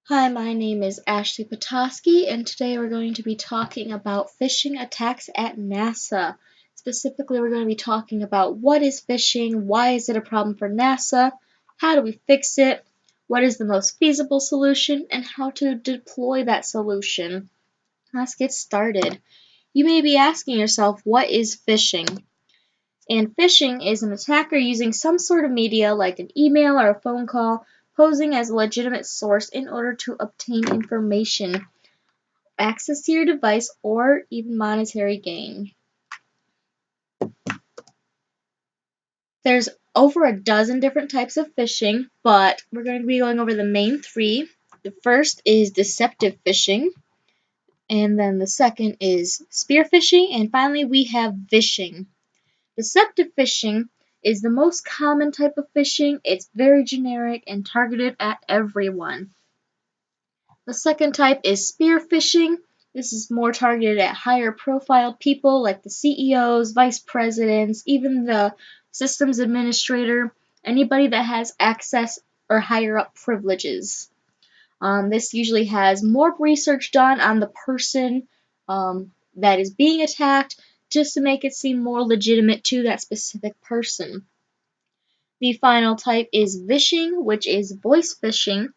Hi, my name is Ashley Potosky, and today we're going to be talking about phishing attacks at NASA. Specifically, we're going to be talking about what is phishing, why is it a problem for NASA, how do we fix it, what is the most feasible solution, and how to deploy that solution. Let's get started. You may be asking yourself, what is phishing? And phishing is an attacker using some sort of media like an email or a phone call, posing as a legitimate source in order to obtain information, access to your device, or even monetary gain. There's over a dozen different types of phishing, but we're going to be going over the main three. The first is deceptive phishing, and then the second is spear phishing, and finally we have vishing. Deceptive phishing is the most common type of phishing. It's very generic and targeted at everyone. The second type is spear phishing. This is more targeted at higher profile people like the CEOs, vice presidents, even the systems administrator, anybody that has access or higher up privileges. This usually has more research done on the person that is being attacked, just to make it seem more legitimate to that specific person. The final type is vishing, which is voice phishing.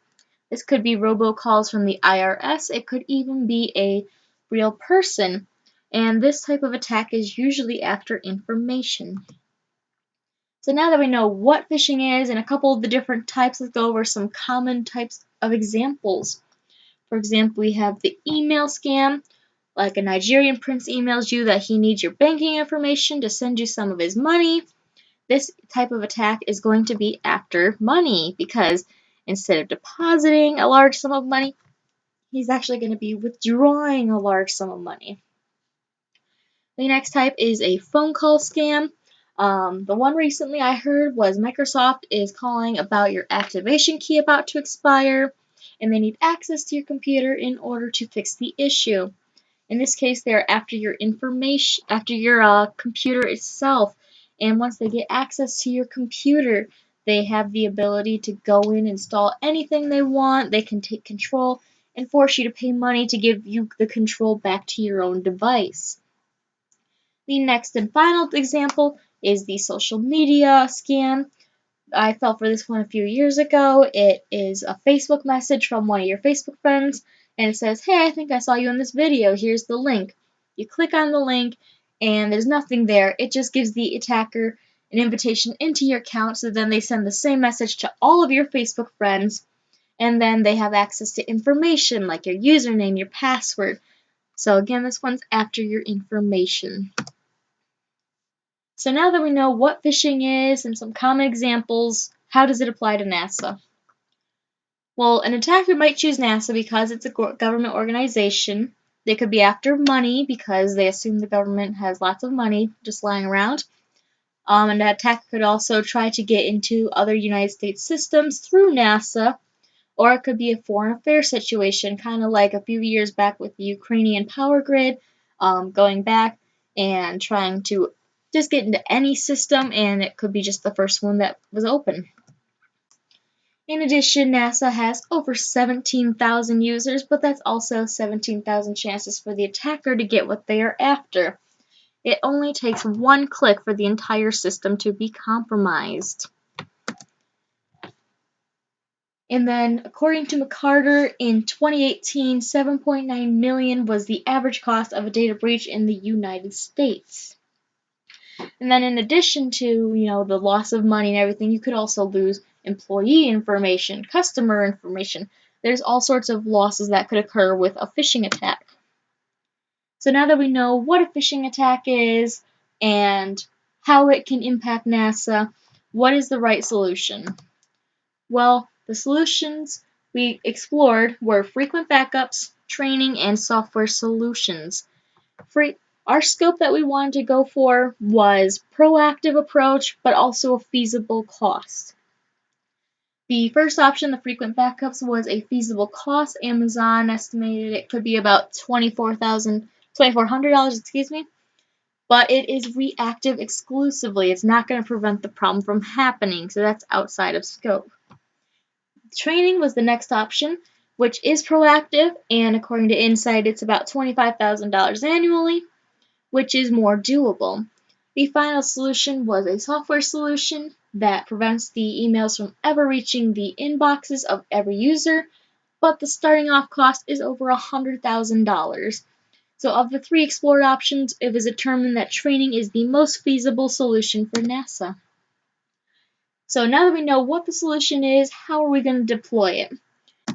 This could be robocalls from the IRS. It could even be a real person. And this type of attack is usually after information. So now that we know what phishing is and a couple of the different types, let's go over some common types of examples. For example, we have the email scam. Like a Nigerian prince emails you that he needs your banking information to send you some of his money. This type of attack is going to be after money because instead of depositing a large sum of money, he's actually going to be withdrawing a large sum of money. The next type is a phone call scam. The one recently I heard was Microsoft is calling about your activation key about to expire, and they need access to your computer in order to fix the issue. In this case, they're after your information, after your computer itself. And once they get access to your computer, they have the ability to go in and install anything they want. They can take control and force you to pay money to give you the control back to your own device. The next and final example is the social media scam. I fell for this one a few years ago. It is a Facebook message from one of your Facebook friends, and it says, "Hey, I think I saw you in this video. Here's the link." You click on the link, and there's nothing there. It just gives the attacker an invitation into your account, so then they send the same message to all of your Facebook friends, and then they have access to information like your username, your password. So again, this one's after your information. So now that we know what phishing is and some common examples, how does it apply to NASA? Well, an attacker might choose NASA because it's a government organization. They could be after money because they assume the government has lots of money just lying around. And the attacker could also try to get into other United States systems through NASA, or it could be a foreign affairs situation, kind of like a few years back with the Ukrainian power grid, going back and trying to just get into any system, and it could be just the first one that was open. In addition, NASA has over 17,000 users, but that's also 17,000 chances for the attacker to get what they are after. It only takes one click for the entire system to be compromised. And then, according to McCarter, in 2018, $7.9 million was the average cost of a data breach in the United States. And then, in addition to the loss of money and everything, you could also lose employee information, customer information. There's all sorts of losses that could occur with a phishing attack. So now that we know what a phishing attack is and how it can impact NASA, what is the right solution? Well, the solutions we explored were frequent backups, training, and software solutions. Our scope that we wanted to go for was proactive approach, but also a feasible cost. The first option, the frequent backups, was a feasible cost. Amazon estimated it could be about $2,400, but it is reactive exclusively. It's not going to prevent the problem from happening, so that's outside of scope. Training was the next option. which is proactive, and according to Insight, it's about $25,000 annually, which is more doable. The final solution was a software solution that prevents the emails from ever reaching the inboxes of every user, but the starting off cost is over $100,000. So of the three explored options, it was determined that training is the most feasible solution for NASA. So now that we know what the solution is, how are we going to deploy it?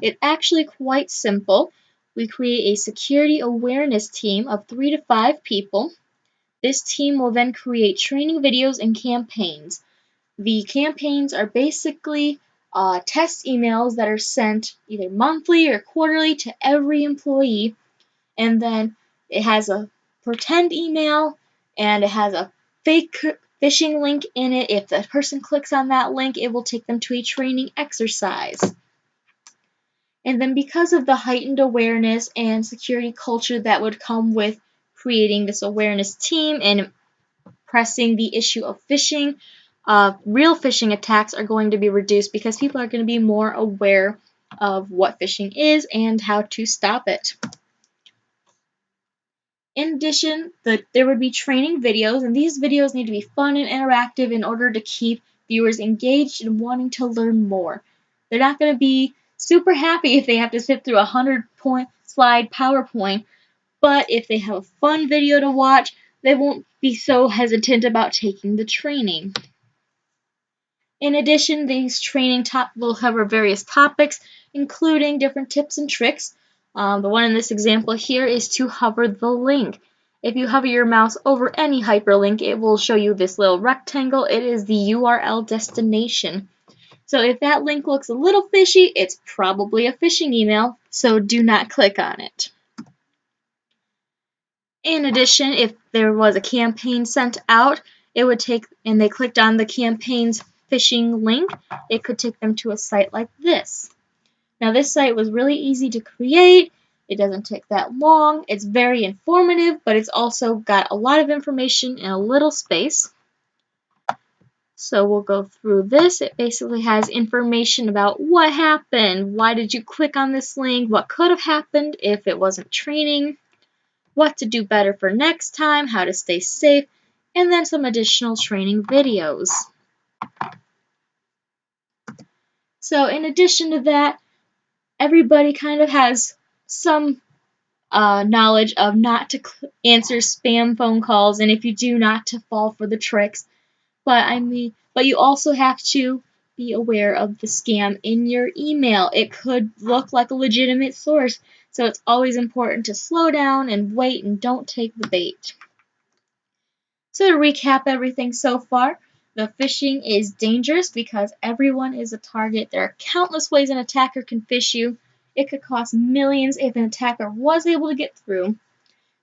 It's actually quite simple. We create a security awareness team of 3 to 5 people. This team will then create training videos and campaigns. The campaigns are basically test emails that are sent either monthly or quarterly to every employee, and then it has a pretend email and it has a fake phishing link in it. If the person clicks on that link, it will take them to a training exercise. And then because of the heightened awareness and security culture that would come with creating this awareness team and pressing the issue of phishing, real phishing attacks are going to be reduced because people are going to be more aware of what phishing is and how to stop it. In addition, there would be training videos, and these videos need to be fun and interactive in order to keep viewers engaged and wanting to learn more. They're not going to be super happy if they have to sit through a 100-point slide PowerPoint, but if they have a fun video to watch, they won't be so hesitant about taking the training. In addition, these training will cover various topics, including different tips and tricks. The one in this example here is to hover the link. If you hover your mouse over any hyperlink, it will show you this little rectangle. It is the URL destination. So if that link looks a little fishy, it's probably a phishing email, so do not click on it. In addition, if there was a campaign sent out, it would take, and they clicked on the campaign's phishing link, it could take them to a site like this. Now this site was really easy to create. It doesn't take that long. It's very informative, but it's also got a lot of information in a little space. So we'll go through this. It basically has information about what happened, why did you click on this link, what could have happened if it wasn't training, what to do better for next time, how to stay safe, and then some additional training videos. So in addition to that, everybody kind of has some knowledge of not to answer spam phone calls, and if you do, not to fall for the tricks. But you also have to be aware of the scam in your email. It could look like a legitimate source, so it's always important to slow down and wait and don't take the bait. So to recap everything so far, the phishing is dangerous because everyone is a target. There are countless ways an attacker can phish you. It could cost millions if an attacker was able to get through.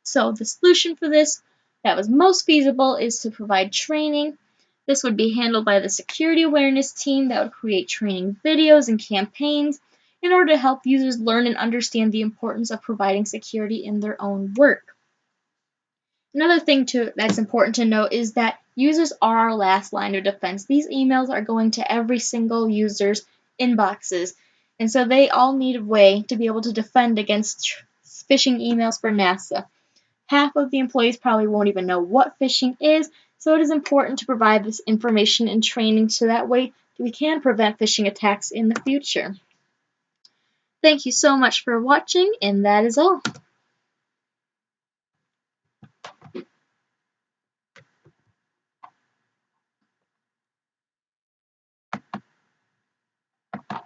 So the solution for this that was most feasible is to provide training. This would be handled by the security awareness team that would create training videos and campaigns in order to help users learn and understand the importance of providing security in their own work. Another thing that's important to note is that users are our last line of defense. These emails are going to every single user's inboxes, and so they all need a way to be able to defend against phishing emails for NASA. Half of the employees probably won't even know what phishing is, so it is important to provide this information and training so that way we can prevent phishing attacks in the future. Thank you so much for watching, and that is all.